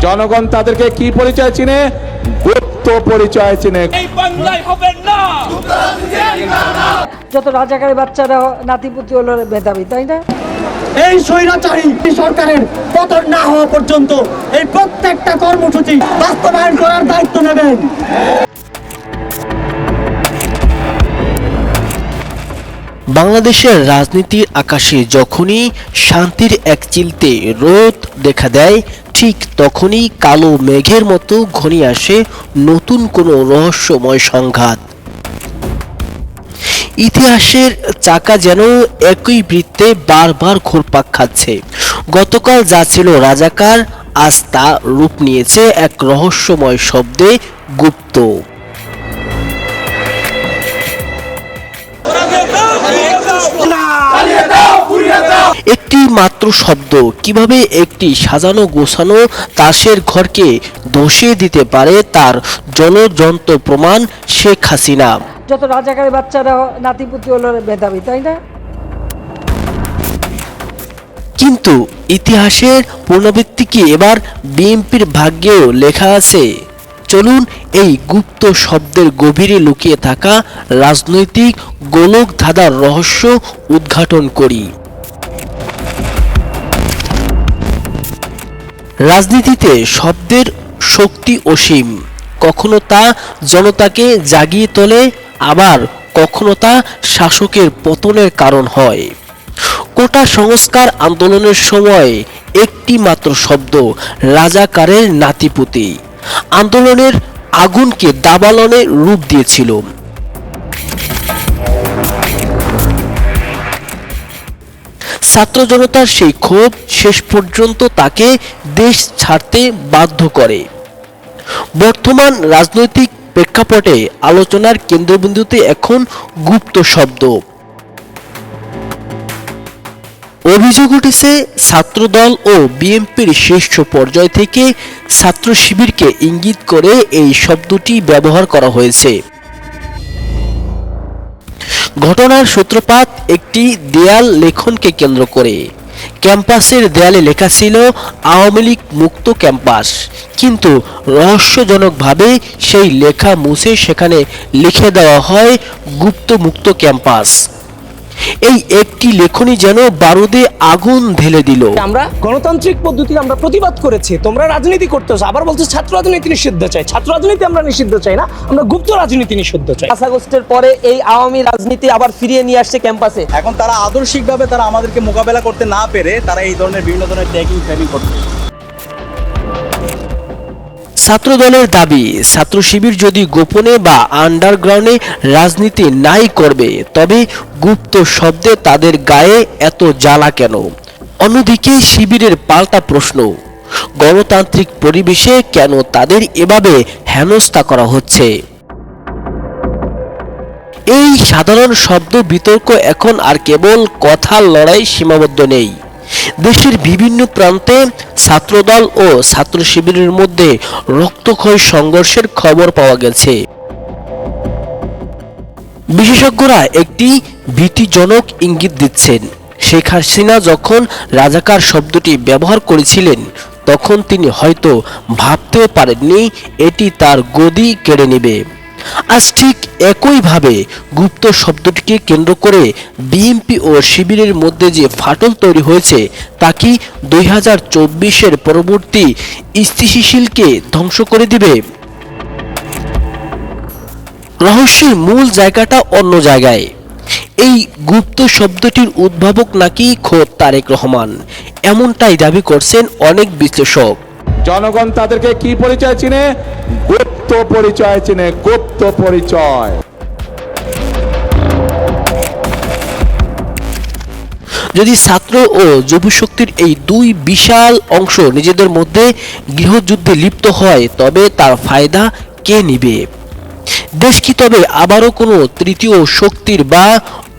জনগণ তাদেরকে কি পরিচয় চিনে? গুপ্ত পরিচয় চিনে। এই বাংলায় হবে না। যত রাজাকারের বাচ্চারা নাতিপুতি হলো মেধাবী, তাই না? এই স্বৈরাচারী সরকারের পতন না হওয়া পর্যন্ত এই প্রত্যেকটা কর্মসূচি বাস্তবায়ন করার দায়িত্ব নেবেন। বাংলাদেশের রাজনীতির আকাশে যখনই শান্তির এক চিলতে রোদ দেখা দেয়, ঠিক তখনই কালো মেঘের মতো ঘনিয়ে আসে নতুন কোনো রহস্যময় সংঘাত। ইতিহাসের চাকা যেন একই বৃত্তে বারবার ঘুরপাক খাচ্ছে। গতকাল যা ছিল রাজাকার, আজ তা রূপ নিয়েছে এক রহস্যময় শব্দে, গুপ্ত। একটি মাত্র শব্দ কিভাবে একটি সাজানো গোছানো তাসের ঘরকে ধসিয়ে দিতে পারে, তার জলজ্যান্ত প্রমাণ শেখ হাসিনা। যত রাজাকারের বাচ্চারা নাতিপুতি হলো মেধাবী, তাই না? কিন্তু ইতিহাসের পুনরাবৃত্তি কি এবার বিএনপির ভাগ্যেও লেখা আছে? চলুন এই গুপ্ত শব্দের গভীরে লুকিয়ে থাকা রাজনৈতিক গোলক ধাঁধার রহস্য উদ্ঘাটন করি। রাজনীতিতে শব্দের শক্তি অসীম। কখনো তা জনতাকে জাগিয়ে তোলে, আবার কখনো তা শাসকের পতনের কারণ হয়। কোটা সংস্কার আন্দোলনের সময় একটি মাত্র শব্দ, রাজাকারের নাতিপুতি, আন্দোলনের আগুনকে দাবানলে রূপ দিয়েছিল। ছাত্র জনতার সেই ক্ষোভ শেষ পর্যন্ত তাকে দেশ ছাড়তে বাধ্য করে। বর্তমান রাজনৈতিক প্রেক্ষাপটে আলোচনার কেন্দ্রবিন্দুতে এখন গুপ্ত শব্দ। অভিযোগ উঠেছে ছাত্রদল ও বিএনপির শীর্ষ পর্যায় থেকে ছাত্র শিবিরকে ইঙ্গিত করে এই শব্দটি ব্যবহার করা হয়েছে। ঘটনার সূত্রপাত একটি দেয়াল লেখনকে কেন্দ্র করে। ক্যাম্পাসের দেয়ালে লেখা ছিল আওয়ামী লীগ মুক্ত ক্যাম্পাস, কিন্তু রহস্যজনকভাবে সেই লেখা মুছে সেখানে লিখে দেওয়া হয় গুপ্ত মুক্ত ক্যাম্পাস। এই একটি লেখনী যেন বারুদে আগুন ঢেলে দিল। আমরা গণতান্ত্রিক পদ্ধতিতে আমরা প্রতিবাদ করেছি, তোমরা রাজনীতি করতেছো, আবার বলছো ছাত্র রাজনীতি নিষিদ্ধ চাই। ছাত্র রাজনীতি আমরা নিষিদ্ধ চাই না, আমরা গুপ্ত রাজনীতি নিষিদ্ধ চাই। 5 আগস্টের পরে এই আওয়ামী রাজনীতি আবার ফিরিয়ে নিয়ে আসছে ক্যাম্পাসে। এখন তারা আদর্শিকভাবে তারা আমাদেরকে মোকাবেলা করতে না পেরে তারা এই ধরনের বিভিন্ন ধরনের ট্যাগিং করছে। ছাত্রদলের দাবি, ছাত্র শিবির যদি গোপনে বা আন্ডারগ্রাউন্ডে রাজনীতি নাই করবে, তবে গুপ্ত শব্দে তাদের গায়ে এত জ্বালা কেন? অন্যদিকে শিবিরের পাল্টা প্রশ্ন, গণতান্ত্রিক পরিবেশে কেন তাদের এভাবে হেনস্থা করা হচ্ছে? এই সাধারণ শব্দ বিতর্ক এখন আর কেবল কথার লড়াই সীমাবদ্ধ নেই। দেশের বিভিন্ন প্রান্তে ছাত্রদল ও ছাত্র শিবিরের মধ্যে রক্তক্ষয়ী সংঘর্ষের খবর পাওয়া গেছে। বিশেষজ্ঞরা একটি ভীতিজনক ইঙ্গিত দিচ্ছেন। শেখ হাসিনা যখন রাজাকার শব্দটি ব্যবহার করেছিলেন, তখন তিনি হয়তো ভাবতেও পারেননি এটি তার গদি কেড়ে নেবে। আজ ঠিক একইভাবে গুপ্ত শব্দটিকে কেন্দ্র করে বিএনপি ও শিবিরের মধ্যে যে ফাটল তৈরি হয়েছে, তা কি 2024-এর পরবর্তী স্থিতিশীলকে ধ্বংস করে দিবে? রহস্যের মূল জায়গাটা অন্য জায়গায়। এই গুপ্ত শব্দটির উদ্ভাবক নাকি খোদ তারেক রহমান, এমনটাই দাবি করছেন অনেক বিশ্লেষক। জনগণ তাদেরকে কি পরিচয় চিনে? গুপ্ত পরিচয় চিনে। গুপ্ত পরিচয়। যদি ছাত্র ও যুব শক্তির এই দুই বিশাল অংশ নিজেদের মধ্যে গৃহযুদ্ধে লিপ্ত হয়, তবে তার ফায়দা কে নিবে? দেশ কি তবে আবারও কোনো তৃতীয় শক্তির বা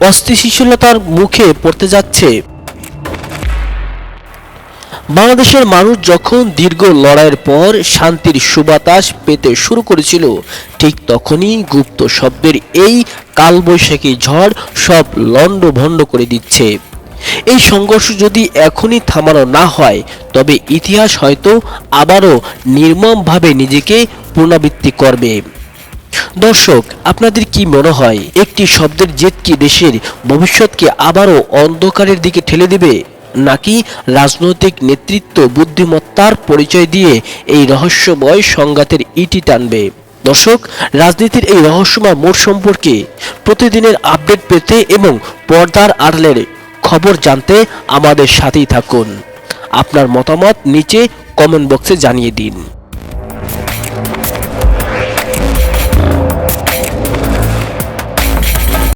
অস্থিতিশীলতার মুখে পড়তে যাচ্ছে? বাংলাদেশের মানুষ যখন দীর্ঘ লড়াইয়ের পর শান্তির সুবাতাস পেতে শুরু করেছিল, ঠিক তখনই গুপ্ত শব্দের এই কালবৈশাখী ঝড় সব লণ্ডভণ্ড করে দিচ্ছে। এই সংঘর্ষ যদি এখনই থামানো না হয় তবে ইতিহাস হয়তো আবারও নির্মমভাবে নিজেকে পুনরাবৃত্তি করবে। দর্শক, আপনাদের কি মনে হয় একটি শব্দের জেদ কি দেশের ভবিষ্যৎকে আবারও অন্ধকারের দিকে ঠেলে দেবে, নাকি রাজনৈতিক নেতৃত্ব বুদ্ধিমত্তার পরিচয় দিয়ে এই রহস্যময় সংঘাতের ইতি টানবে? দর্শক, রাজনীতির এই রহস্যময় মোড় সম্পর্কে প্রতিদিনের আপডেট পেতে এবং পর্দার আড়ালের খবর জানতে আমাদের সাথেই থাকুন। আপনার মতামত নিচে কমেন্ট বক্সে জানিয়ে দিন।